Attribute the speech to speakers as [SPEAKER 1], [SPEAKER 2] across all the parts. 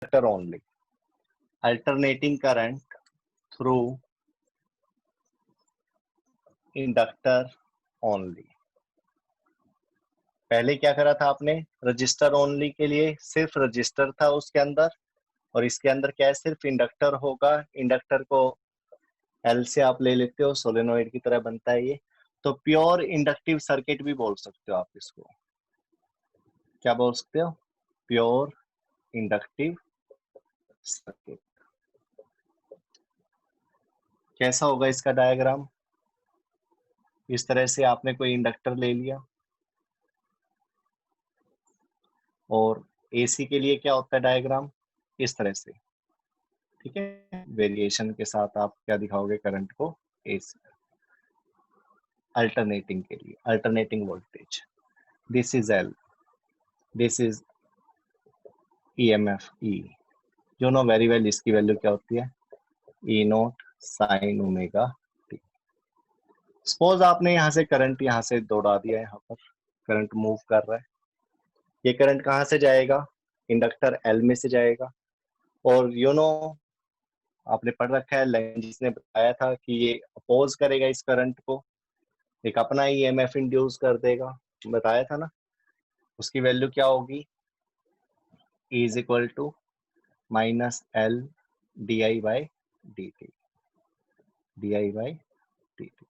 [SPEAKER 1] inductor only. Alternating current through inductor only. पहले क्या करा था आपने, रजिस्टर ओनली के लिए सिर्फ रजिस्टर था उसके अंदर, और इसके अंदर क्या है, सिर्फ इंडक्टर होगा। इंडक्टर को एल से आप ले लेते हो, सोलेनोइड की तरह बनता है ये। तो प्योर इंडक्टिव सर्किट भी बोल सकते हो आप इसको। क्या बोल सकते हो? Pure inductive circuit. कैसा होगा इसका डायग्राम? इस तरह से आपने कोई इंडक्टर ले लिया, और एसी के लिए क्या होता है डायग्राम? इस तरह से, ठीक है। वेरिएशन के साथ आप क्या दिखाओगे करंट को? एसी। अल्टरनेटिंग के लिए alternating voltage, this is L, this is EMF E. You know very well इसकी वैल्यू क्या होती है? E naught sine omega T. Suppose आपने यहाँ से करंट यहाँ से दौड़ा दिया, यहाँ पर करंट मूव कर रहा है। ये करंट कहाँ से जाएगा? इंडक्टर एल में से जाएगा। और यू नो आपने पढ़ रखा है, लेंजिस ने बताया था कि ये अपोज करेगा इस करंट को, एक अपना ईएमएफ इंड्यूस कर देगा, बताया था ना। उसकी वैल्यू क्या होगी? E is equal to minus L D I by D T, D I by D T,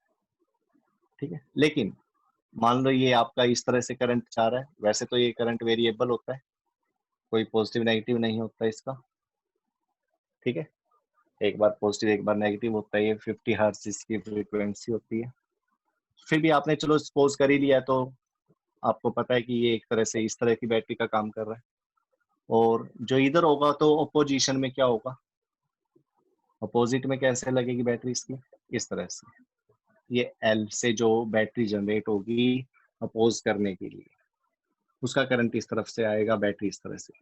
[SPEAKER 1] ठीक है। लेकिन मान लो ये आपका इस तरह से करंट जा रहा है, वैसे तो ये करंट वेरिएबल होता है, कोई पॉजिटिव नेगेटिव नहीं होता इसका, ठीक है। एक बार पॉजिटिव एक बार नेगेटिव होता है, ये 50 हर्ट्ज इसकी फ्रीक्वेंसी होती है। फिर भी आपने चलो सपोज कर ही लिया, तो आपको पता है कि ये एक तरह से इस तरह की बैटरी का काम कर रहा है। और जो इधर होगा तो अपोजिशन में क्या होगा? अपोजिट में कैसे लगेगी बैटरी इसकी? इस तरह से, ये एल से जो बैटरी जनरेट होगी अपोज करने के लिए, उसका करंट इस तरफ से आएगा, बैटरी इस तरह से।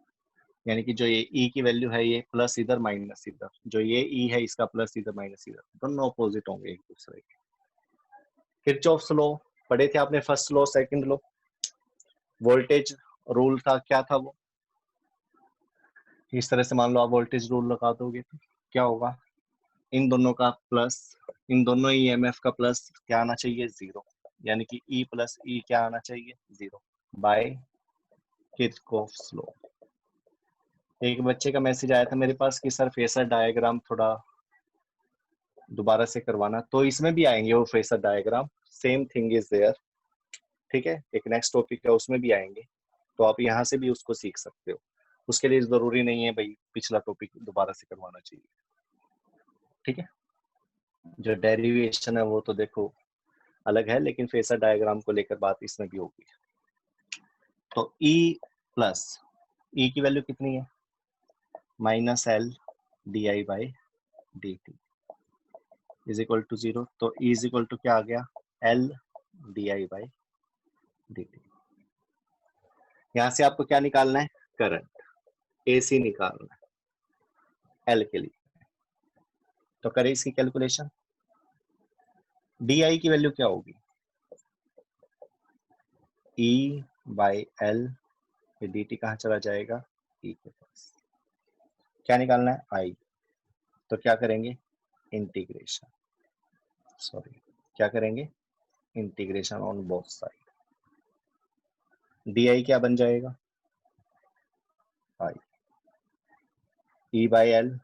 [SPEAKER 1] यानी कि जो ये ई की वैल्यू है, ये प्लस इधर माइनस इधर, जो ये ई है इसका प्लस इधर माइनस इधर, दोनों अपोजिट होंगे एक दूसरे के। किरचॉफ्स लॉ पढ़े थे आपने, first law second law, voltage rule था, क्या था वो? इस तरह से मान लो आप वोल्टेज रूल लगा दोगे तो क्या होगा? इन दोनों का प्लस, इन दोनों ईएमएफ का प्लस क्या आना चाहिए? जीरो। यानी कि ई प्लस ई क्या आना चाहिए? Zero, by Kirchhoff's law. एक बच्चे का मैसेज आया था मेरे पास कि सर फेसर डायग्राम थोड़ा दोबारा से करवाना, तो इसमें भी आएंगे वो phasor diagram, same thing is there, ठीक है। एक नेक्स्ट टॉपिक है उसमें भी आएंगे, तो आप यहाँ से भी उसको सीख सकते हो। उसके लिए जरूरी नहीं है भाई पिछला टॉपिक दोबारा से करवाना चाहिए, ठीक है। जो डेरिवेशन है वो तो देखो अलग है, लेकिन फेसर डायग्राम को लेकर बात इसमें भी होगी। तो E प्लस E की वैल्यू कितनी है? Minus L D I by D T is equal to zero. तो E इज इक्वल टू क्या आ गया? L D I by D T. यहाँ से आपको क्या निकालना है? करंट AC निकालना है L के लिए। तो करें इसकी कैलकुलेशन। डी आई की वैल्यू क्या होगी? E by L, D T कहाँ चला जाएगा? E के पास। क्या निकालना है? I। तो क्या करेंगे? इंटीग्रेशन, सॉरी क्या करेंगे? Integration on both side. D I क्या बन जाएगा? I E by L,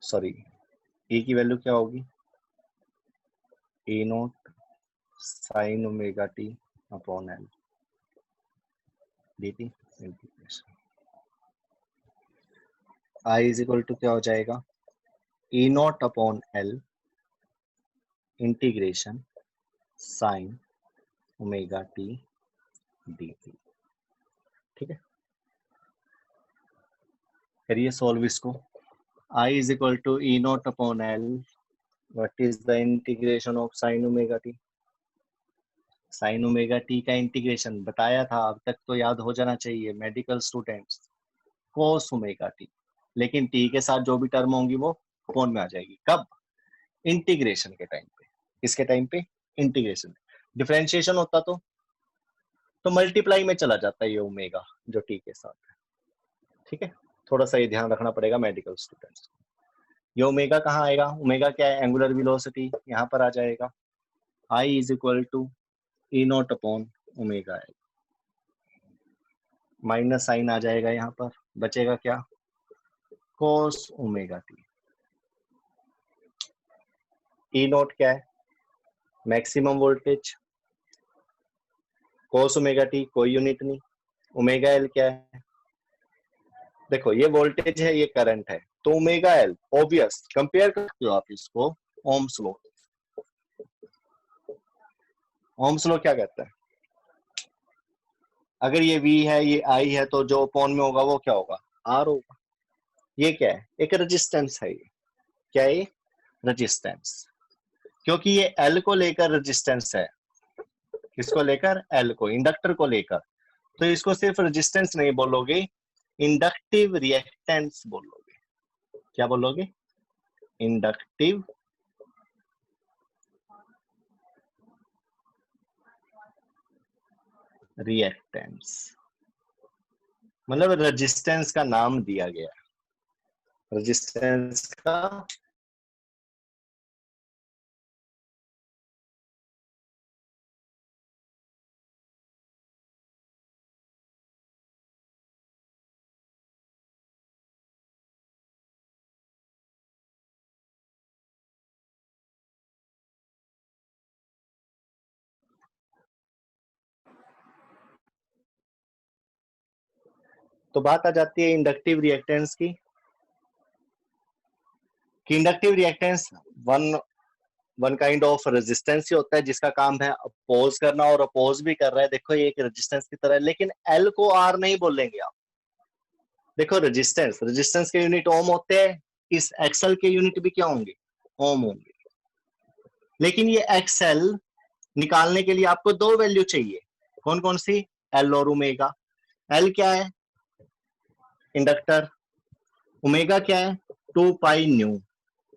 [SPEAKER 1] sorry E की वैल्यू क्या होगी? E naught sine omega T upon L D T integration. I is equal to क्या हो जाएगा? E naught upon L integration sine omega T D T, ठीक है। करिए solve इसको। I is equal to E naught upon L. What is the integration of sin omega t? sin omega t का integration बताया था, अब तक तो याद हो जाना चाहिए medical students, cos omega t। लेकिन t के साथ जो भी टर्म होंगी वो कौन में आ जाएगी? कब? इंटीग्रेशन के टाइम पे। किसके टाइम पे? इंटीग्रेशन। डिफरेंशिएशन होता तो मल्टीप्लाई में चला जाता है ये ओमेगा जो t के साथ है, ठीक है। थोड़ा सा ये ध्यान रखना पड़ेगा मेडिकल स्टूडेंट्स को। ये ओमेगा कहाँ आएगा, ओमेगा क्या है, एंगुलर वेलोसिटी, यहाँ पर आ जाएगा I is equal to E naught upon omega L, minus sine आ जाएगा यहाँ पर, बचेगा क्या, cos omega T. E naught क्या है, maximum voltage, cos omega T कोई यूनिट नहीं, ओमेगा एल क्या है, देखो ये वोल्टेज है ये करंट है, तो ओमेगा एल ऑब्वियस, कंपेयर करते हो आप इसको ओम्स लॉ। ओम्स लॉ क्या कहता है, अगर ये V है ये I है तो जो अपॉन में होगा वो क्या होगा, R होगा। ये क्या है, एक रेजिस्टेंस है, ये क्या है, रेजिस्टेंस, क्योंकि ये L को लेकर रेजिस्टेंस है, किसको लेकर, L को, इंडक्टर को लेकर, तो इसको सिर्फ रेजिस्टेंस नहीं बोलोगे, इंडक्टिव रिएक्टेंस बोलोगे। क्या बोलोगे, इंडक्टिव रिएक्टेंस, मतलब रेजिस्टेंस का नाम दिया गया, रेजिस्टेंस का तो बात आ जाती है इंडक्टिव रिएक्टेंस की, कि inductive reactance one kind of resistance ही होता है जिसका काम है अपोज करना, और अपोज भी कर रहा है, देखो ये एक रेजिस्टेंस की तरह है, लेकिन एल को आर नहीं बोलेंगे आप। देखो रेजिस्टेंस के यूनिट ओम होते हैं, इस एक्सएल के यूनिट भी क्या होंगे, ओम होंगे, लेकिन ये एक्सएल निकालने के लिए आपको दो वैल्यू चाहिए, कौन कौन सी, एल और ओमेगा। एल क्या है, इंडक्टर, ओमेगा क्या है, 2 पाई न्यू,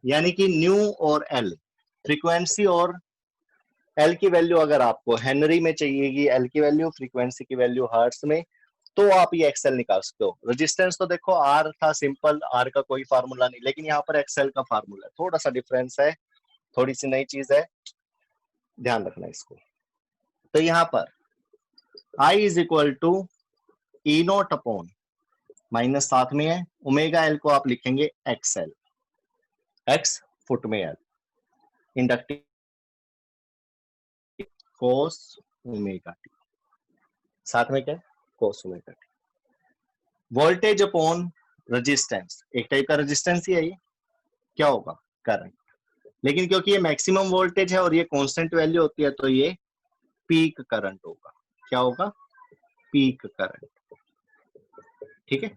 [SPEAKER 1] यानी कि न्यू और एल फ्रीक्वेंसी, और एल की वैल्यू अगर आपको हेनरी में चाहिएगी, एल की वैल्यू, फ्रीक्वेंसी की वैल्यू हर्ट्ज में, तो आप ये एक्सएल निकाल सकते हो। रेजिस्टेंस तो देखो आर था सिंपल, आर का कोई फार्मूला नहीं, लेकिन यहाँ पर एक्सएल का फार्मूला है, थोड़ा सा डिफरेंस है, थोड़ी सी नई चीज है, ध्यान रखना इसको। तो यहाँ पर I is equal to E naught upon, minus साथ में है, ओमेगा एल को आप लिखेंगे एक्सएल, एक्स फुट में L, inductive cos omega T, साथ में क्या है, cos omega T, voltage upon resistance, एक टाइप का रेजिस्टेंस ही है ये, क्या होगा, करंट, लेकिन क्योंकि ये मैक्सिमम वोल्टेज है और ये कांस्टेंट वैल्यू होती है, तो ये पीक करंट होगा, क्या होगा, पीक करंट। ठीक है,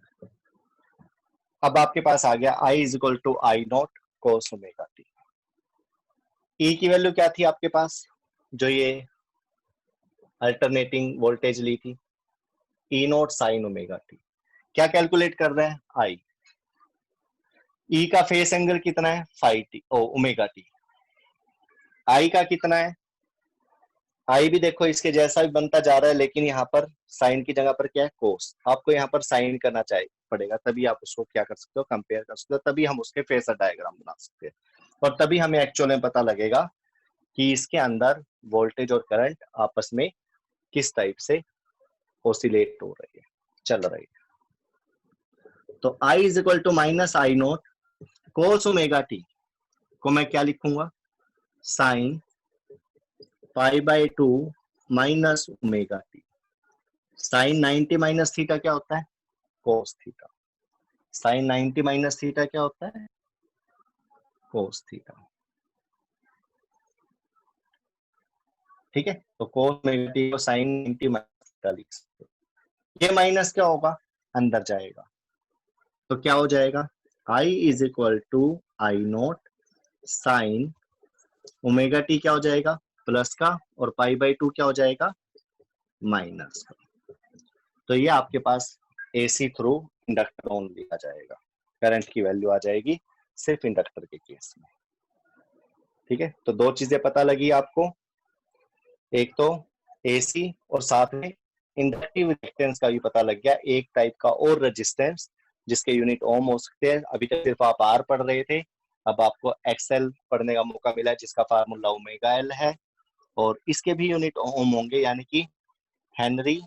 [SPEAKER 1] अब आपके पास आ गया I is equal to I naught cos omega T. E की वैल्यू क्या थी आपके पास, जो ये अल्टरनेटिंग वोल्टेज ली थी, ई नॉट साइन ओमेगा टी, क्या कैलकुलेट कर रहे हैं, आई, ई का फेस एंगल कितना है, फाई टी ओमेगा टी, आई का कितना है, आई भी देखो इसके जैसा भी बनता जा रहा है, लेकिन यहाँ पर साइन की जगह पर क्या है, कोस, आपको यहाँ पर साइन करना चाहिए पड़ेगा, तभी आप उसको क्या कर सकते हो, कंपेयर कर सकते हो, तभी हम उसके फेसर डायग्राम बना सकते हैं, और तभी हमें एक्चुअल में पता लगेगा कि इसके अंदर वोल्टेज और करंट आपस में किस टाइप से ओसिलेट हो रही है, चल रही है। तो I is equal to minus I naught cos omega T को मैं क्या लिखूंगा, sine pi by 2 minus omega T, sine 90 minus theta क्या होता है, cos theta, sine 90 minus theta क्या होता है, कोस थीटा। ठीक है, तो कोस ओमेगा टी को साइन 90 माइनस थीटा लिख सकते हो, ये माइनस क्या होगा, अंदर जाएगा, तो क्या हो जाएगा, I is equal to I naught sine omega T क्या हो जाएगा, प्लस का, और पाई बाई 2 क्या हो जाएगा, माइनस का। तो ये आपके पास एसी थ्रू इंडक्टर ओनली आ जाएगा, करंट की वैल्यू आ जाएगी सिर्फ इंडक्टर के केस में। ठीक है, तो दो चीजें पता लगी आपको, एक तो एसी और साथ में इंडक्टिव रिएक्टेंस का भी पता लग गया, एक टाइप का और रेजिस्टेंस जिसके यूनिट ओम हो सकते हैं। अभी तक सिर्फ आप आर पढ़ रहे थे, अब आपको एक्सएल पढ़ने का मौका मिला जिसका फार्मूला ओमेगा एल है, और इसके भी यूनिट ओम होंगे, यानी कि हेनरी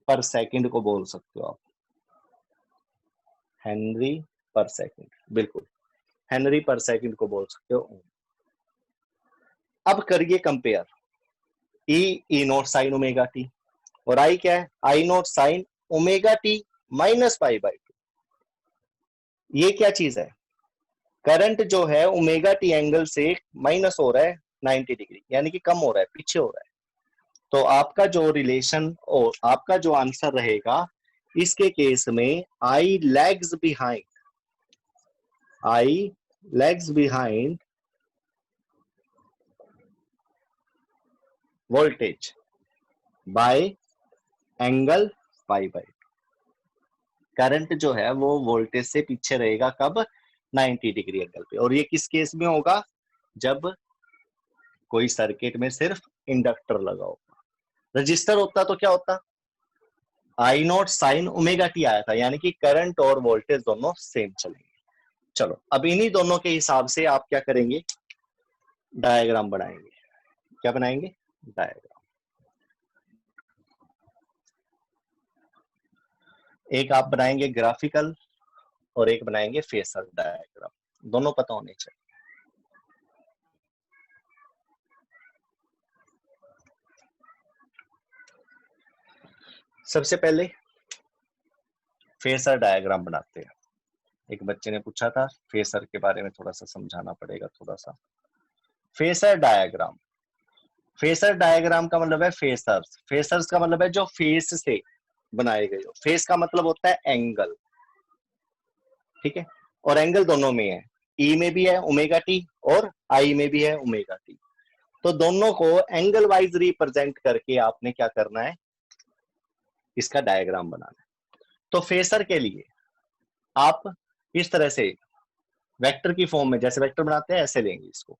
[SPEAKER 1] पर सेकंड को बोल सकते हो आप, हेनरी पर सेकंड, बिल्कुल हेनरी पर सेकंड को बोल सकते हो। अब करिए compare, E naught sine omega T, और आई क्या है, I naught sine omega T minus pi by two. ये क्या चीज है, करंट जो है ओमेगा टी एंगल से माइनस हो रहा है 90 डिग्री, यानी कि कम हो रहा है, पीछे हो रहा है। तो आपका जो रिलेशन और आपका जो आंसर रहेगा इसके केस में, I lags behind, I lags behind voltage by angle pi by. करंट जो है वो वोल्टेज से पीछे रहेगा कब, 90 डिग्री एंगल पे। और ये किस केस में होगा, जब कोई सर्किट में सिर्फ इंडक्टर लगा होगा। रजिस्टर होता तो क्या होता, आई नॉट साइन ओमेगा टी आया था, यानी कि करंट और वोल्टेज दोनों सेम चलेंगे। चलो अब इन्हीं दोनों के हिसाब से आप क्या करेंगे, डायग्राम बनाएंगे। क्या बनाएंगे, डायग्राम। एक आप बनाएंगे ग्राफिकल और एक बनाएंगे फेसर डायग्राम, दोनों पता होने चाहिए। सबसे पहले फेसर डायग्राम बनाते हैं। एक बच्चे ने पूछा था फेसर के बारे में थोड़ा सा समझाना पड़ेगा थोड़ा सा। फेसर डायग्राम, फेसर डायग्राम का मतलब है फेसर्स, फेसर्स का मतलब है जो फेस से बनाए गए हो। फेस का मतलब होता है एंगल, ठीक है, और एंगल दोनों में है, ई में भी है ओमेगा टी और आई में भी है ओमेगा टी। तो दोनों को एंगल वाइज रिप्रेजेंट करके आपने क्या करना है, इसका डायग्राम बनाना है। तो फेसर के लिए आप इस तरह से वेक्टर की फॉर्म में, जैसे वेक्टर बनाते हैं ऐसे लेंगे इसको,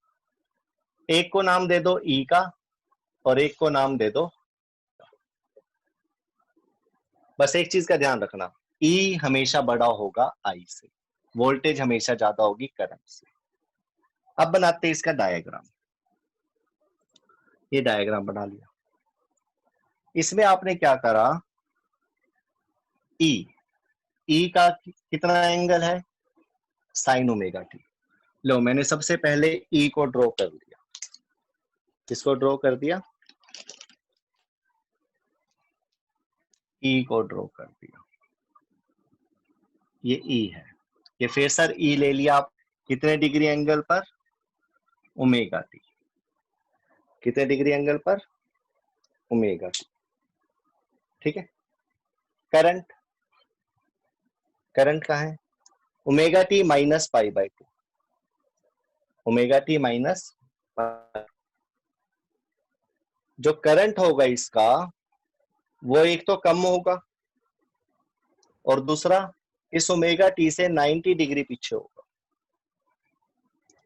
[SPEAKER 1] एक को नाम दे दो ई का और एक को नाम दे दो, बस एक चीज का ध्यान रखना, ई हमेशा बड़ा होगा आई से, वोल्टेज हमेशा ज्यादा होगी करंट से। अब बनाते हैं इसका डायग्राम। ये डायग्राम बना लिया, इसमें आपने क्या करा, ई, ई का कितना एंगल है, साइन ओमेगा टी। लो मैंने सबसे पहले ई को ड्रॉ कर लिया, किसको ड्रॉ कर दिया, ई को ड्रॉ कर दिया, ये ई है। ये फेसर ई ले लिया आप, कितने डिग्री एंगल पर, ओमेगा टी, कितने डिग्री एंगल पर, ओमेगा टी, ठीक है। करंट, करंट कहाँ है, omega T minus pi by to, omega T minus, जो करंट होगा इसका वो एक तो कम होगा और दूसरा इस ओमेगा टी से 90 डिग्री पीछे होगा।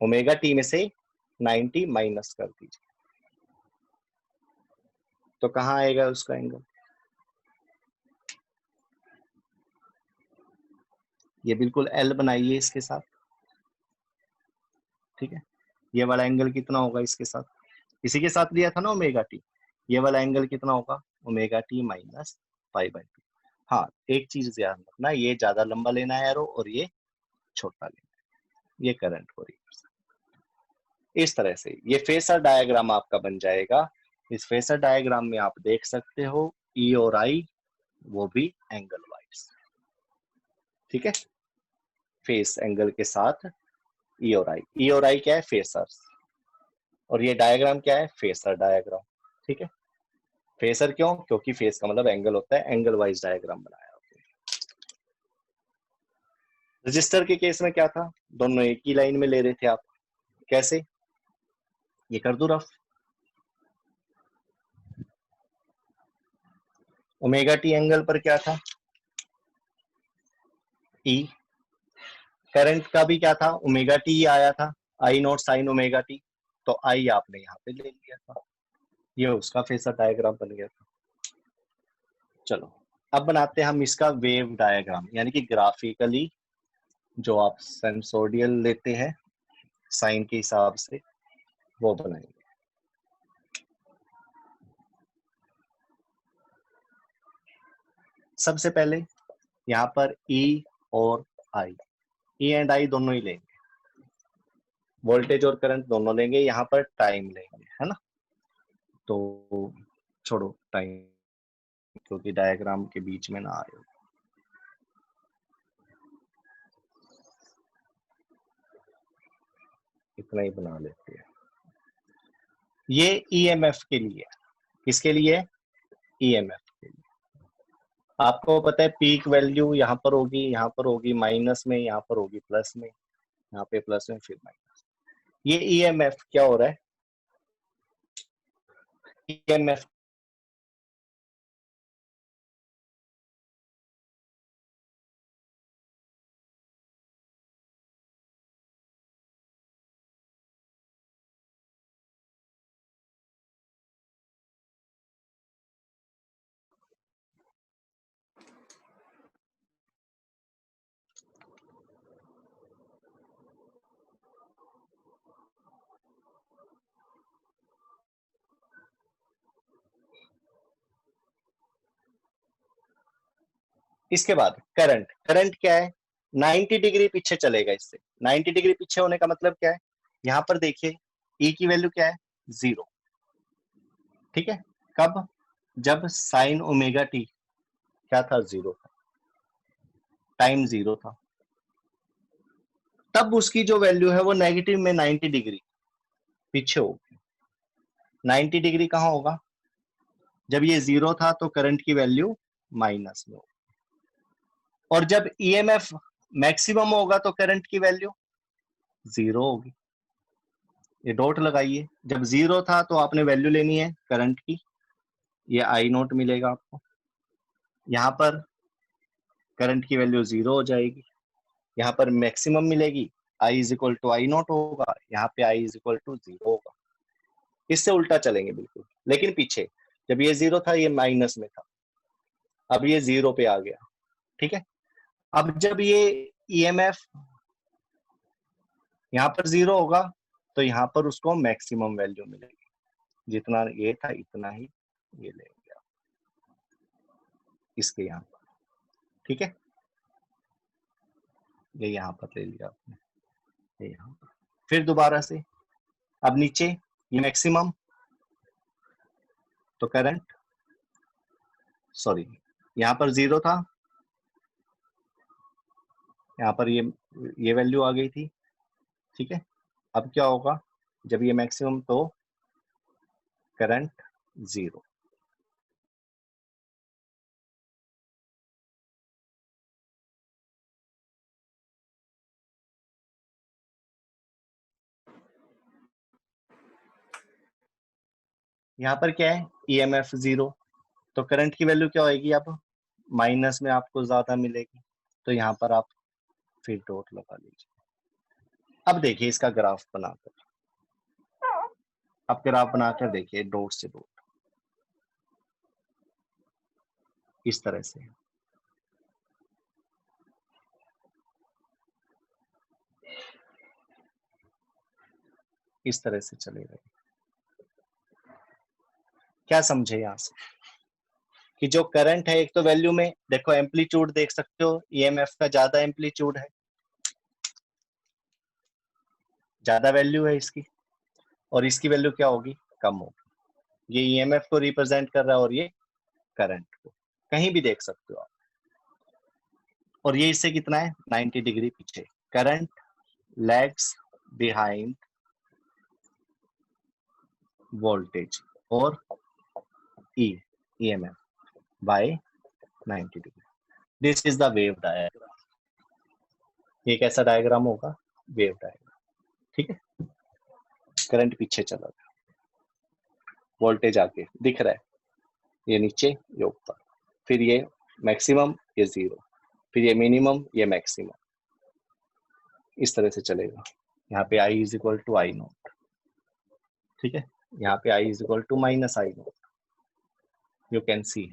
[SPEAKER 1] ओमेगा टी में से 90 माइनस कर दीजिए तो कहां आएगा उसका एंगल, ये बिल्कुल एल बनाइए इसके साथ, ठीक है। ये वाला एंगल कितना होगा इसके साथ, इसी के साथ लिया था ना ओमेगा टी, ये वाला एंगल कितना होगा, omega T minus pi by to. हाँ एक चीज ध्यान रखना, ये ज्यादा लंबा लेना है एरो और ये छोटा लेना है, ये करंट को रिप्रेजेंट। इस तरह से ये फेसर डायग्राम आपका बन जाएगा। इस फेसर डायग्राम में आप देख सकते हो ई और आई वो भी एंगल वाइज, ठीक है, फेस एंगल के साथ ई और आई। ई और आई क्या है, फेसर्स, और ये डायग्राम क्या है, फेसर डायग्राम, ठीक है। फेसर क्यों, क्योंकि फेस का मतलब एंगल होता है, एंगल वाइज डायग्राम बनाया होता है। रजिस्टर के केस में क्या था, दोनों एक ही लाइन में ले रहे थे आप, कैसे, ये कर दो रफ, ओमेगा टी एंगल पर क्या था, ई, करंट का भी क्या था, ओमेगा टी आया था, आई नॉट साइन ओमेगा टी, तो आई आपने यहाँ पे ले लिया था, ये उसका फेसर डायग्राम बन गया था। चलो अब बनाते हैं हम इसका वेव डायग्राम, यानी कि ग्राफिकली जो आप सेंसोडियल लेते हैं साइन के हिसाब से वो बनाएंगे। सबसे पहले यहाँ पर E और I, E एंड I दोनों ही लेंगे, वोल्टेज और करंट दोनों लेंगे, यहाँ पर टाइम लेंगे, है ना। तो छोड़ो टाइम, क्योंकि डायग्राम के बीच में ना आए। इतना ही बना लेते हैं। ये ईएमएफ के लिए, किसके लिए? ईएमएफ के लिए। आपको पता है पीक वैल्यू यहाँ पर होगी, यहाँ पर होगी माइनस में, यहाँ पर होगी प्लस में, यहाँ पे प्लस में फिर माइनस। ये ईएमएफ क्या हो रहा है? ईएमएफ इसके बाद करंट, करंट क्या है? 90 डिग्री पीछे चलेगा इससे। 90 डिग्री पीछे होने का मतलब क्या है? यहाँ पर देखिए E की वैल्यू क्या है? 0। ठीक है, कब? जब साइन ओमेगा टी क्या था? 0 था, टाइम 0 था। तब उसकी जो वैल्यू है वो नेगेटिव में 90 डिग्री पीछे होगी। 90 डिग्री कहाँ होगा? जब ये 0 था तो करंट की वैल्यू माइनस में होगी, और जब ईएमएफ मैक्सिमम होगा तो करंट की वैल्यू 0 होगी। ये डॉट लगाइए, जब 0 था तो आपने वैल्यू लेनी है करंट की, ये आई नोट मिलेगा आपको। यहाँ पर करंट की वैल्यू 0 हो जाएगी, यहाँ पर मैक्सिमम मिलेगी, I is equal to I naught होगा, यहाँ पे आई इज इक्वल टू 0 होगा। इससे उल्टा चलेंगे बिल्कुल, लेकिन पीछे जब ये 0 था ये माइनस में था, अब ये 0 पे आ गया। ठीक है, अब जब ये ईएमएफ यहाँ पर 0 होगा तो यहाँ पर उसको मैक्सिमम वैल्यू मिलेगी, जितना ये था इतना ही ये लेंगे आप इसके यहाँ पर। ठीक है, ये यहाँ पर ले लिया आपने, ये यहाँ पर। फिर दोबारा से अब नीचे ये मैक्सिमम, तो करंट, सॉरी यहाँ पर 0 था, यहाँ पर ये वैल्यू आ गई थी। ठीक है, अब क्या होगा जब ये मैक्सिमम, तो करंट 0। यहाँ पर क्या है? ईएमएफ 0, तो करंट की वैल्यू क्या होगी? अब माइनस में आपको ज्यादा मिलेगी, तो यहाँ पर आप फिर डॉट लगा लीजिए। अब देखिए इसका ग्राफ बनाकर, अब ग्राफ बनाकर देखिए डॉट से डॉट इस तरह से। इस तरह से चलेगा। क्या समझे यहाँ से? कि जो करंट है, एक तो वैल्यू में देखो एम्पलीट्यूड देख सकते हो, ईएमएफ का ज्यादा एम्पलीट्यूड है, ज्यादा वैल्यू है इसकी, और इसकी वैल्यू क्या होगी? कम होगी। ये ईएमएफ को रिप्रेजेंट कर रहा है और ये करंट को, कहीं भी देख सकते हो आप। और ये इससे कितना है? 90 डिग्री पीछे। करंट लैग्स बिहाइंड वोल्टेज और EMF bye 90 degree. This is the wave diagram. ये कैसा डायग्राम होगा? Wave diagram. ठीक है, करंट पीछे चला गया, वोल्टेज आगे दिख रहा है, ये नीचे ये ऊपर, फिर ये मैक्सिमम ये 0, फिर ये मिनिमम ये मैक्सिमम, इस तरह से चलेगा। यहाँ पे I is equal to I naught. ठीक है, यहाँ पे I is equal to minus I naught, you can see.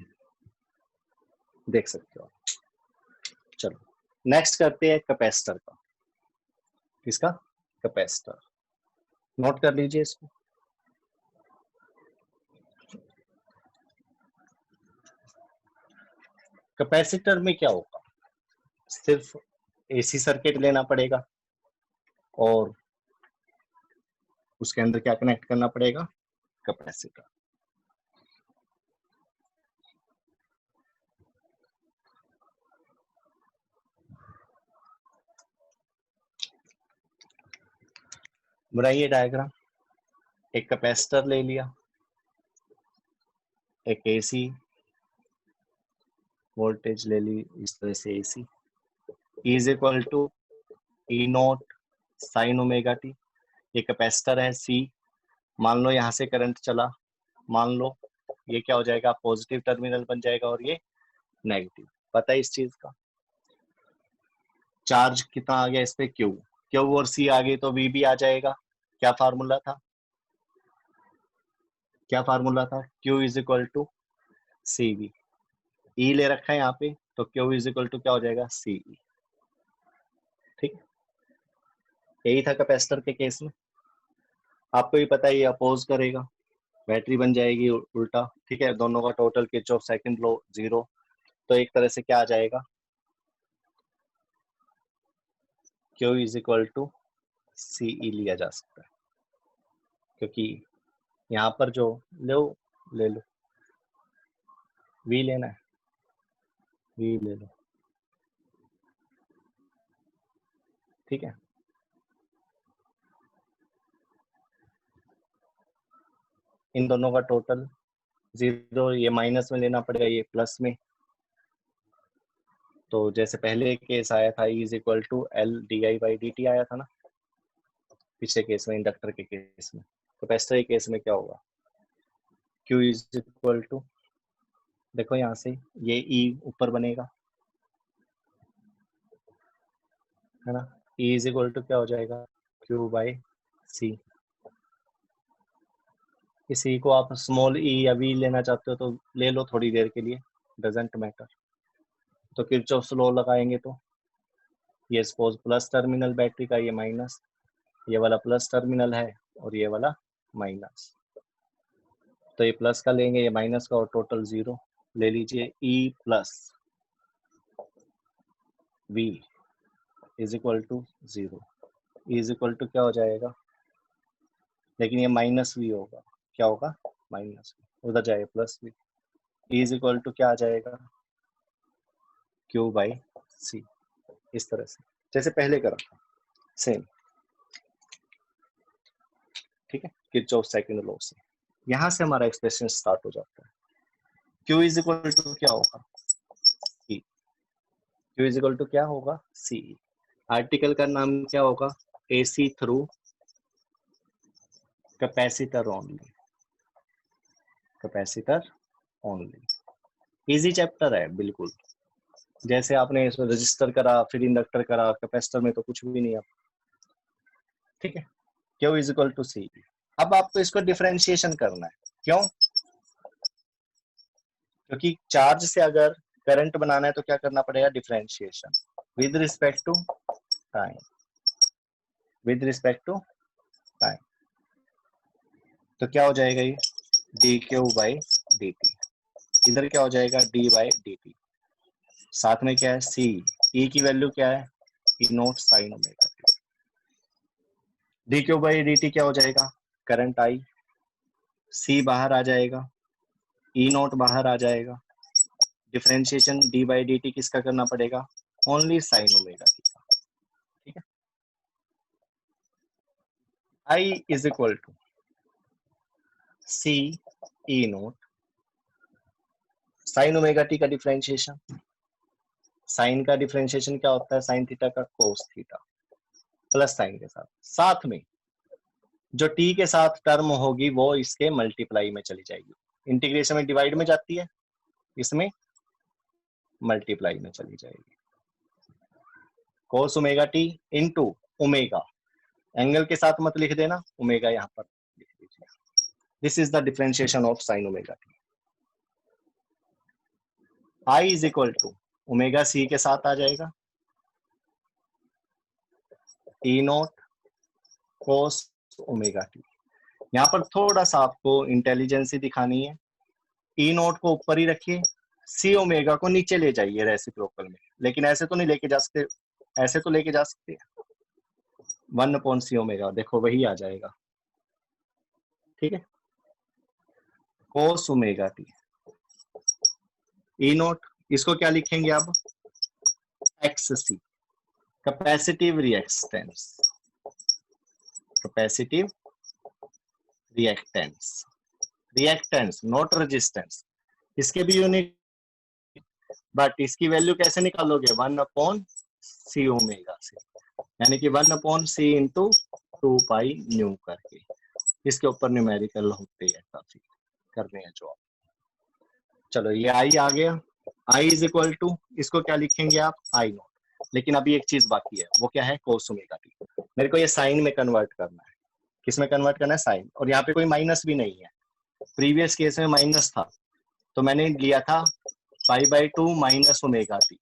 [SPEAKER 1] देख सकते हो। चलो नेक्स्ट करते हैं कैपेसिटर का। किसका? कैपेसिटर। नोट कर लीजिए इसको। कैपेसिटर में क्या होगा, सिर्फ एसी सर्किट लेना पड़ेगा और उसके अंदर क्या कनेक्ट करना पड़ेगा, कैपेसिटर। बनाइए डायग्राम। एक कैपेसिटर ले लिया, एक एसी वोल्टेज ले ली इस तरह से, AC is equal to E naught sine omega T. ये कैपेसिटर है सी। मान लो यहाँ से करंट चला, मान लो ये क्या हो जाएगा, पॉजिटिव टर्मिनल बन जाएगा और ये नेगेटिव। पता है इस चीज का? चार्ज कितना आ गया इस पे, क्यू। क्यू और सी आ गई तो वी भी आ जाएगा। क्या फार्मूला था, क्या फार्मूला था, Q is equal to C V. E ले रखा है यहाँ पे तो क्यू इज इक्वल टू क्या हो जाएगा, सी ई। ठीक, यही था कैपेसिटर के केस में। आपको ही पता है ये अपोज करेगा, बैटरी बन जाएगी उल्टा। ठीक है, दोनों का टोटल किरचॉफ सेकंड लॉ 0। तो एक तरह से क्या आ जाएगा, Q is equal to C ई लिया जा सकता है, क्योंकि यहाँ पर जो लो ले लो, वी लेना है, वी ले लो। ठीक है, इन दोनों का टोटल 0, ये माइनस में लेना पड़ेगा, ये प्लस में। तो जैसे पहले केस आया था E is equal to L D I by D T आया था ना पिछले केस में, इंडक्टर के केस में। तो कैपेसिटर के केस में क्या होगा, Q इज इक्वल टू, देखो यहाँ से ये E ऊपर बनेगा, है ना। E इज इक्वल टू क्या हो जाएगा, Q बाई सी। इसी को आप स्मॉल e या v लेना चाहते हो तो ले लो थोड़ी देर के लिए, डजेंट मैटर। तो किरचॉफ लॉ लगाएंगे तो ये सपोज प्लस टर्मिनल बैटरी का, ये माइनस, ये वाला प्लस टर्मिनल है और ये वाला माइनस। तो ये प्लस का लेंगे, ये माइनस का, और टोटल 0 ले लीजिए। E plus v is equal to 0। E is equal to क्या हो जाएगा, लेकिन ये माइनस v होगा, क्या होगा, माइनस v, उधर जाए plus v। E is equal to क्या आ जाएगा, Q बाई सी। इस तरह से जैसे पहले करा था, सेम। ठीक है, किरचॉफ सेकंड लॉ से यहां से हमारा एक्सप्रेशन स्टार्ट हो जाता है। Q इज इक्वल टू क्या होगा, E। Q is equal to क्या होगा, सी। आर्टिकल का नाम क्या होगा, AC through capacitor only, capacitor only. Easy chapter है बिल्कुल। जैसे आपने इसमें रजिस्टर करा फिर इंडक्टर करा, कैपेसिटर में तो कुछ भी नहीं है। ठीक है, Q इज इक्वल टू सी। अब आपको इसको डिफरेंशिएशन करना है, क्यों, क्योंकि चार्ज से अगर करंट बनाना है तो क्या करना पड़ेगा, differentiation with respect to time, with respect to time. तो क्या हो जाएगा, ये D Q by D T. इधर क्या हो जाएगा, डी बाई डी टी। साथ में क्या है, सी। ई की वैल्यू क्या है, E naught sine omega T. D Q by D T क्या हो जाएगा, करंट आई। सी बाहर आ जाएगा, ई नोट बाहर आ जाएगा। Differentiation D by D T किसका करना पड़ेगा, ओनली साइन ओमेगा टी का। ठीक है, I is equal to C E naught sine omega T का डिफरेंशिएशन। साइन का डिफरेंशिएशन क्या होता है, साइन थीटा का कोस थीटा, प्लस साइन के साथ। साथ में जो टी के साथ टर्म होगी वो इसके मल्टीप्लाई में चली जाएगी। इंटीग्रेशन में डिवाइड में जाती है, इसमें मल्टीप्लाई में चली जाएगी। कोस omega T into omega, angle के साथ मत लिख देना, ओमेगा यहाँ पर लिख दीजिए। This is the differentiation of sine omega T. I is equal to omega C के साथ आ जाएगा E naught cos omega T. यहाँ पर थोड़ा सा आपको इंटेलिजेंसी दिखानी है, ई नोट को ऊपर ही रखिए, सी ओमेगा को नीचे ले जाइए रेसिप्रोकल में, लेकिन ऐसे तो नहीं लेके जा सकते, ऐसे तो लेके जा सकते हैं, 1/सी ओमेगा, देखो वही आ जाएगा, ठीक है, cos omega T E naught, इसको क्या लिखेंगे अब, X C, capacitive reactance, capacitive reactance, reactance not resistance, इसके भी यूनिट, बट इसकी वैल्यू कैसे निकालोगे, 1/सी ओमेगा से, यानी कि 1/सी इंटू 2 पाई न्यू करके, इसके ऊपर न्यूमेरिकल होते हैं काफी करने हैं जो आप, चलो ये आई आ गया, आई इज इक्वल टू, इसको क्या लिखेंगे आप, आई नोट, लेकिन अभी एक चीज बाकी है, वो क्या है, कोस ओमेगा टी, मेरे को ये साइन में कन्वर्ट करना है, किस में कन्वर्ट करना है, साइन, और यहाँ पे कोई माइनस भी नहीं है, प्रीवियस केस में माइनस था, तो मैंने लिया था पाई/2 माइनस ओमेगा टी,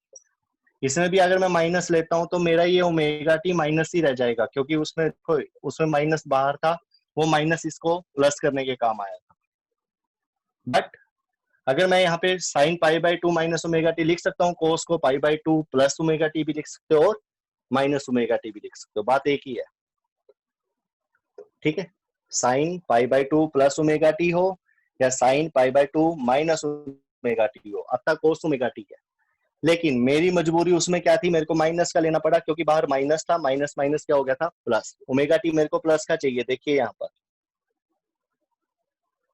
[SPEAKER 1] इसमें भी अगर मैं माइनस लेता हूं तो मेरा ये ओमेगा टी माइनस ही रह जाएगा, क्योंकि उसमें माइनस बाहर था, वो माइनस इसको प्लस करने के काम आया था, बट अगर मैं यहाँ पे साइन पाई/2 माइनस ओमेगा टी लिख सकता हूँ, कोस को पाई/2 प्लस ओमेगा टी भी लिख सकते हो, और माइनस ओमेगा टी भी लिख सकते हो, बात एक ही है, ठीक है, साइन पाई/2 प्लस ओमेगा टी हो या साइन पाई/2 माइनस ओमेगा टी हो, अब तक कोस ओमेगा टी है, लेकिन मेरी मजबूरी उसमें क्या थी, मेरे को माइनस का लेना पड़ा, क्योंकि बाहर माइनस था, माइनस माइनस क्या हो गया था, प्लस, ओमेगा टी मेरे को प्लस का चाहिए, देखिए यहाँ पर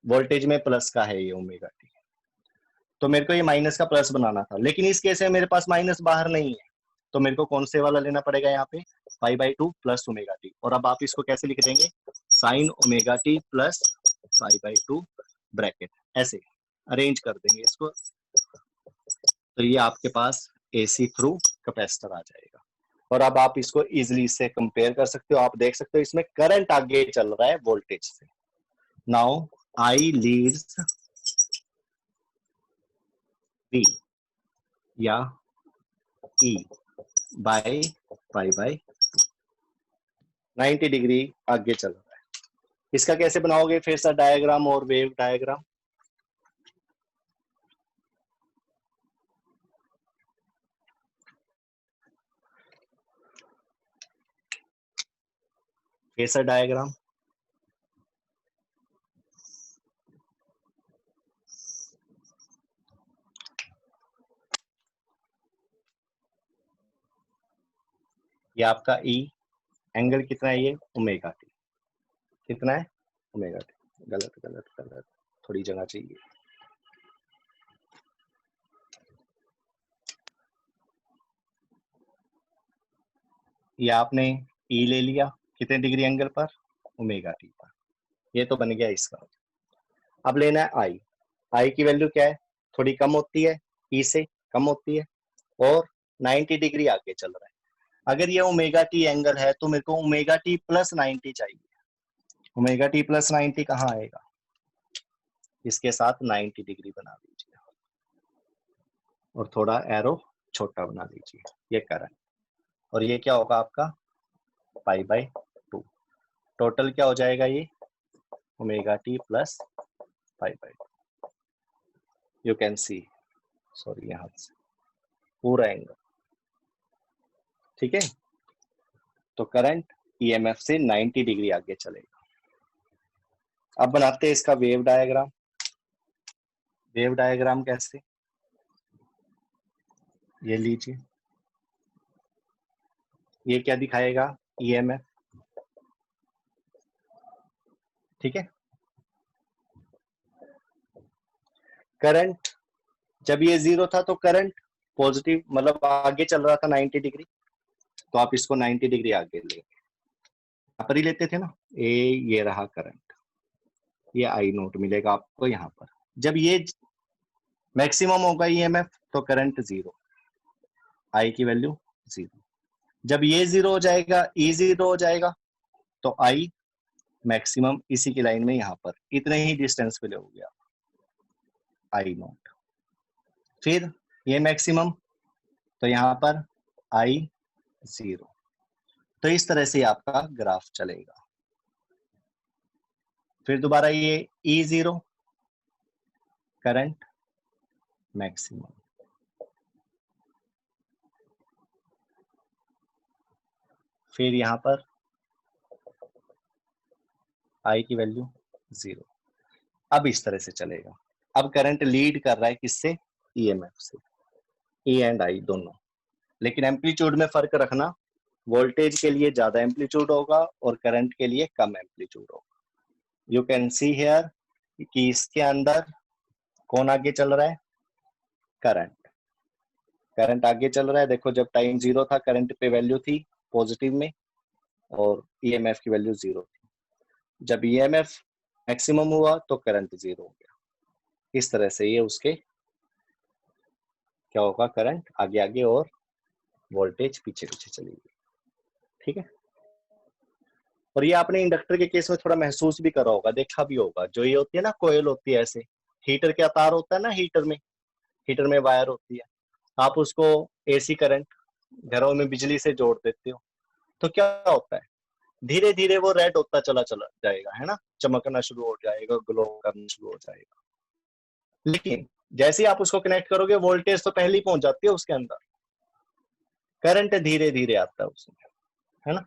[SPEAKER 1] वोल्टेज में प्लस का है ये ओमेगा टी, तो मेरे को ये माइनस का प्लस बनाना था, लेकिन इस केस में मेरे पास माइनस बाहर नहीं है, तो मेरे को कौन से वाला लेना पड़ेगा यहाँ पे, पाई/2 प्लस ओमेगा टी, और अब आप इसको कैसे लिख देंगे, sine omega T plus pi bracket, ऐसे अरेंज कर देंगे इसको, तो ये आपके पास एसी थ्रू कैपेसिटर आ जाएगा, और अब आप इसको इजिली इससे कंपेयर कर सकते हो, आप देख सकते हो इसमें करंट आगे चल रहा है वोल्टेज से, नाउ आई लीड्स V या E बाय पाई/2, 90 डिग्री आगे चल रहा है, इसका कैसे बनाओगे फिर से डायग्राम और वेव डायग्राम, फेसर डायग्राम, ये आपका E, एंगल कितना है ये, ओमेगा टी, कितना है, ओमेगा टी, गलत गलत गलत, थोड़ी जगह चाहिए, ये आपने E ले लिया, कितने डिग्री एंगल पर, ओमेगा टी पर, ये तो बन गया इसका, अब लेना है आई, आई की वैल्यू क्या है, थोड़ी कम होती है, ई से कम होती है, और 90 डिग्री आगे चल रहा है, अगर ये ओमेगा टी एंगल है तो मेरे को ओमेगा टी प्लस 90 चाहिए, ओमेगा टी प्लस 90 कहाँ आएगा, इसके साथ 90 डिग्री बना दीजिए, और थोड़ा एरो छोटा बना दीजिए, ये करंट, और ये क्या होगा आपका पाई/2, टोटल क्या हो जाएगा ये, omega T plus pi, you can see, sorry यहाँ से पूरा एंगल, ठीक है, तो करंट ईएमएफ से 90 डिग्री आगे चलेगा, अब बनाते हैं इसका वेव डायग्राम, वेव डायग्राम कैसे, ये लीजिए, ये क्या दिखाएगा, ईएमएफ, ठीक है, करंट जब ये 0 था तो करंट पॉजिटिव, मतलब आगे चल रहा था 90 डिग्री, तो आप इसको 90 डिग्री आगे ले, यहाँ पर ही लेते थे ना, ये रहा करंट, ये आई नोट मिलेगा आपको यहाँ पर, जब ये मैक्सिमम होगा ईएमएफ तो करंट 0, आई की वैल्यू 0, जब ये 0 हो जाएगा, ई 0 हो जाएगा, तो आई मैक्सिमम इसी की लाइन में यहाँ पर इतने ही डिस्टेंस पे लोगे आप, आई नोट, फिर ये मैक्सिमम, तो यहाँ पर I 0। तो इस तरह से आपका ग्राफ चलेगा। फिर दोबारा ये E 0 करंट मैक्सिमम, फिर यहाँ पर I की वैल्यू 0। अब इस तरह से चलेगा। अब करंट लीड कर रहा है किससे? EMF से, E एंड I दोनों। लेकिन एम्पलीट्यूड में फर्क रखना, वोल्टेज के लिए ज्यादा एम्पलीट्यूड होगा और करंट के लिए कम एम्पलीट्यूड होगा। यू कैन सी हियर कि इसके अंदर कौन आगे चल रहा है? करंट। करंट आगे चल रहा है। देखो जब टाइम 0 था करंट पे वैल्यू थी पॉजिटिव में और EMF की वैल्यू 0 थी। जब EMF मैक्सिमम हुआ तो करंट 0 हो गया। इस तरह से ये उसके क्या होगा, करंट आगे आगे और वोल्टेज पीछे पीछे चलेगी। ठीक है। और ये आपने इंडक्टर के केस में थोड़ा महसूस भी करा होगा, देखा भी होगा। जो ये होती है ना कोयल होती है ऐसे, हीटर के तार होता है ना, हीटर में वायर होती है, आप उसको AC करंट घरों में बिजली से जोड़ देते हो तो क्या होता है, धीरे धीरे वो रेड होता चला जाएगा, है ना, चमकना शुरू हो जाएगा, ग्लो करना शुरू हो जाएगा। लेकिन जैसे ही आप उसको कनेक्ट करोगे वोल्टेज तो पहले ही पहुंच जाती है उसके अंदर, करंट धीरे धीरे आता है उसमें, है ना।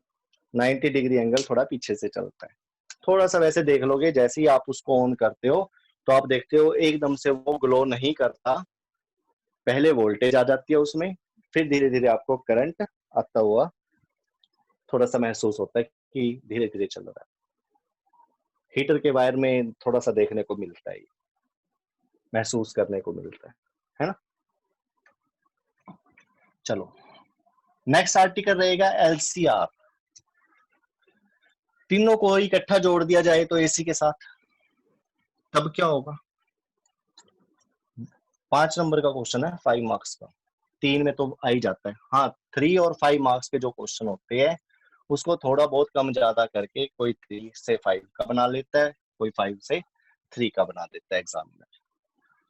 [SPEAKER 1] 90 डिग्री एंगल थोड़ा पीछे से चलता है। थोड़ा सा वैसे देख लोगे, जैसे ही आप उसको ऑन करते हो तो आप देखते हो एकदम से वो ग्लो नहीं करता, पहले वोल्टेज आ जाती है उसमें, फिर धीरे धीरे आपको करंट आता हुआ थोड़ा सा महसूस होता है कि धीरे धीरे चल रहा है। हीटर के वायर में थोड़ा सा देखने को मिलता है, महसूस करने को मिलता है ना। चलो नेक्स्ट आर्टिकल रहेगा LCR। तीनों को इकट्ठा जोड़ दिया जाए तो AC के साथ, तब क्या होगा? 5 नंबर का क्वेश्चन है, 5 मार्क्स का। 3 में तो आ ही जाता है। हाँ, 3 और 5 मार्क्स के जो क्वेश्चन होते हैं उसको थोड़ा बहुत कम ज्यादा करके कोई 3 से 5 का बना लेता है, कोई 5 से 3 का बना देता है एग्जामिनर।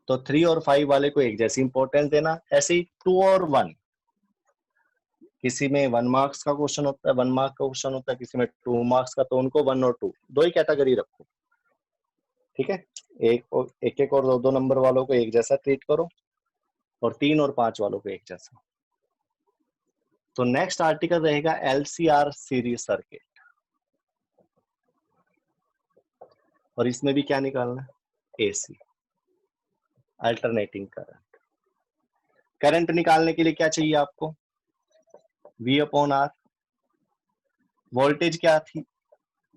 [SPEAKER 1] तो 3 और 5 वाले को एक जैसी इंपॉर्टेंस देना। ऐसे ही 2 और 1, किसी में 1 मार्क्स का क्वेश्चन होता है, 1 मार्क का क्वेश्चन होता है, किसी में 2 मार्क्स का, तो उनको 1 और 2 दो ही कैटेगरी रखो। ठीक है, एक एक और 2 नंबर वालों को एक जैसा ट्रीट करो और 3 और 5 वालों को एक जैसा। तो नेक्स्ट आर्टिकल रहेगा LCR सीरीज सर्किट, और इसमें भी क्या निकालना है? AC, alternating current. करंट निकालने के लिए क्या चाहिए आपको? V/R। वोल्टेज क्या थी?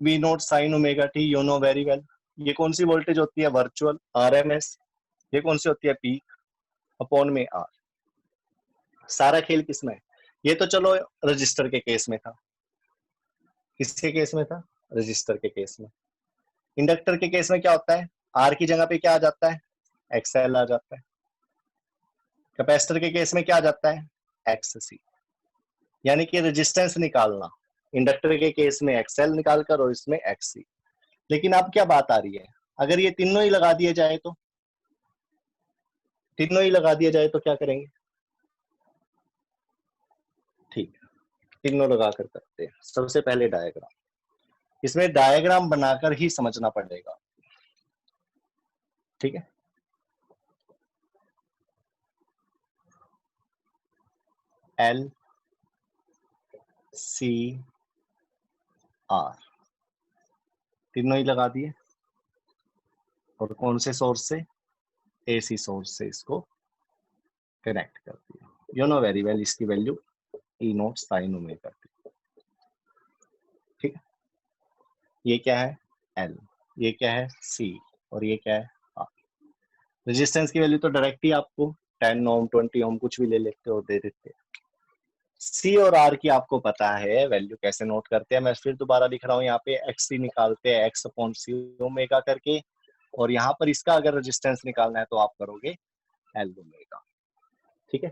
[SPEAKER 1] V0 sin omega t, you know very well. ये कौन सी वोल्टेज होती है? Virtual RMS। ये कौन सी होती है? पीक अपॉन में R। सारा खेल किसमें? ये तो चलो रजिस्टर के केस में था। किसके केस में था? रजिस्टर के केस में। इंडक्टर के केस में क्या होता है? R की जगह पे क्या आ जाता है? XL आ जाता है। कैपेसिटर के केस में क्या आ जाता है? XC। यानी कि रेजिस्टेंस निकालना, इंडक्टर के केस में XL निकालकर और इसमें XC। लेकिन अब क्या बात आ रही है, अगर ये तीनों ही लगा दिए जाए तो, क्या करेंगे? ठीक है, तीनों लगा कर करते हैं। सबसे पहले डायग्राम, इसमें डायग्राम बनाकर ही समझना पड़ेगा। ठीक है, LCR तीनों ही लगा दिए, और कौन से सोर्स से? AC सोर्स से इसको कनेक्ट कर दिया। यू नो वेरी वेल, इसकी value E0 sin omega t। ठीक है, ये क्या है? L, ये क्या है? C, और ये क्या है? R। रेजिस्टेंस की वैल्यू तो डायरेक्ट ही आपको 10 ओम 20 ओम कुछ भी ले लेते हो, दे देते हैं। C और R की आपको पता है वैल्यू कैसे नोट करते हैं। मैं फिर दोबारा लिख रहा हूँ, यहाँ पे XC निकालते हैं X अपॉन C ओमेगा करके, और यहाँ पर इसका अगर रेजिस्टेंस निकालना है तो आप करोगे L ओमेगा। ठीक है,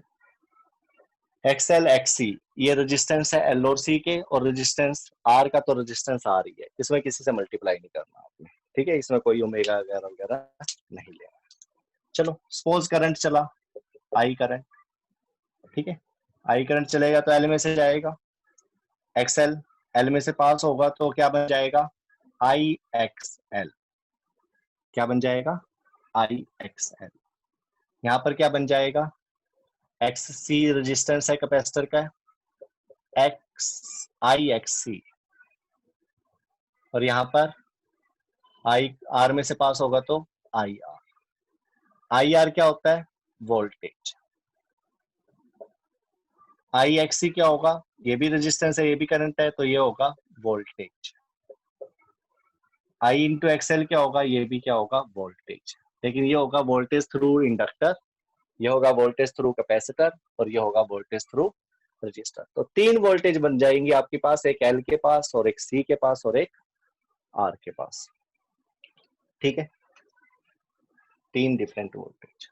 [SPEAKER 1] XL XC ये रेजिस्टेंस है L और C के, और रेजिस्टेंस R का तो रेजिस्टेंस R ही है, इसमें किसी से मल्टीप्लाई नहीं करना आपने। ठीक है, इसमें कोई ओमेगा वगैरह वगैरह नहीं लेना। चलो सपोज करंट चला, आई करंट, ठीक है। आई करंट चलेगा तो एल में से जाएगा, एक्सएल एल में से पास होगा तो क्या बन जाएगा, आई एक्स एल। क्या बन जाएगा, आई एक्स एल। यहाँ पर क्या बन जाएगा, एक्स सी रेजिस्टेंस है कैपेसिटर का, एक्स आई एक्स सी, और यहाँ पर आई आर में से पास होगा तो आई आर। आई आर क्या होता है, वोल्टेज। आई एक्स सी क्या होगा, ये भी रेजिस्टेंस है, ये भी करंट है, तो ये होगा वोल्टेज। आई इंटू एक्सएल क्या होगा, ये भी क्या होगा, वोल्टेज। लेकिन ये होगा वोल्टेज थ्रू इंडक्टर, ये होगा वोल्टेज थ्रू कैपेसिटर, और ये होगा वोल्टेज थ्रू रजिस्टर। तो 3 वोल्टेज बन जाएंगे आपके पास, एक एल के पास और एक सी के पास और एक आर के पास, ठीक है। 3 डिफरेंट वोल्टेज।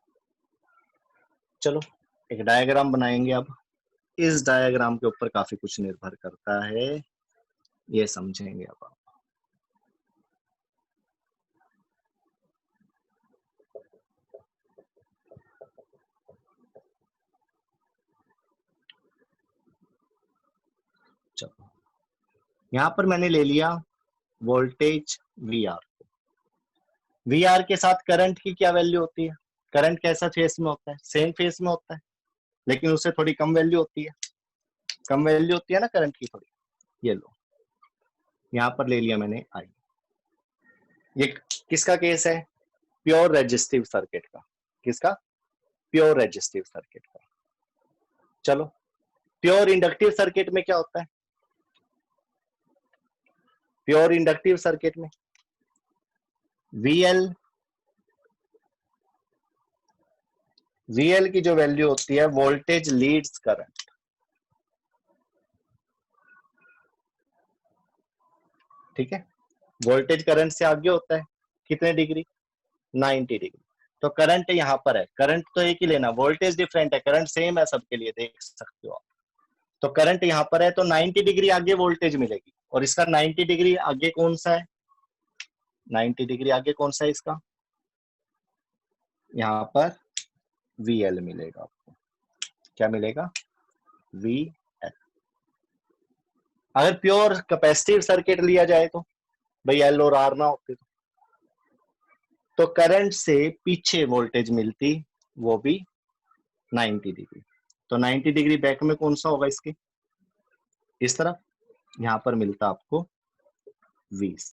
[SPEAKER 1] चलो एक डायग्राम बनाएंगे अब। इस डायग्राम के ऊपर काफी कुछ निर्भर करता है, ये समझेंगे अब आप। चलो यहां पर मैंने ले लिया voltage V R. V R के साथ करंट की क्या वैल्यू होती है, करंट कैसा फेस में होता है, सेम फेस में होता है, लेकिन उससे थोड़ी कम वैल्यू होती है, कम वैल्यू होती है ना करंट की थोड़ी। ये लो यहां पर ले लिया मैंने आई। ये किसका केस है, प्योर रेजिस्टिव सर्किट का। किसका, प्योर रेजिस्टिव सर्किट का। चलो प्योर इंडक्टिव सर्किट में क्या होता है, प्योर इंडक्टिव सर्किट में वीएल, वीएल की जो वैल्यू होती है वोल्टेज लीड्स करंट, ठीक है। वोल्टेज करंट से आगे होता है कितने डिग्री, 90 डिग्री। तो करंट यहाँ पर है, करंट तो एक ही लेना, वोल्टेज डिफरेंट है, करंट सेम है सबके लिए, देख सकते हो आप। तो करंट यहाँ पर है तो 90 डिग्री आगे वोल्टेज मिलेगी, और इसका 90 डिग्री आगे कौन सा है, 90 डिग्री आगे कौन सा है इसका, यहाँ पर VL मिलेगा आपको। क्या मिलेगा, VL। अगर प्योर कैपेसिटिव सर्किट लिया जाए तो भाई L और R ना होते तो करंट से पीछे वोल्टेज मिलती, वो भी 90 डिग्री। तो 90 डिग्री बैक में कौन सा होगा इसके, इस तरफ, यहाँ पर मिलता आपको 20।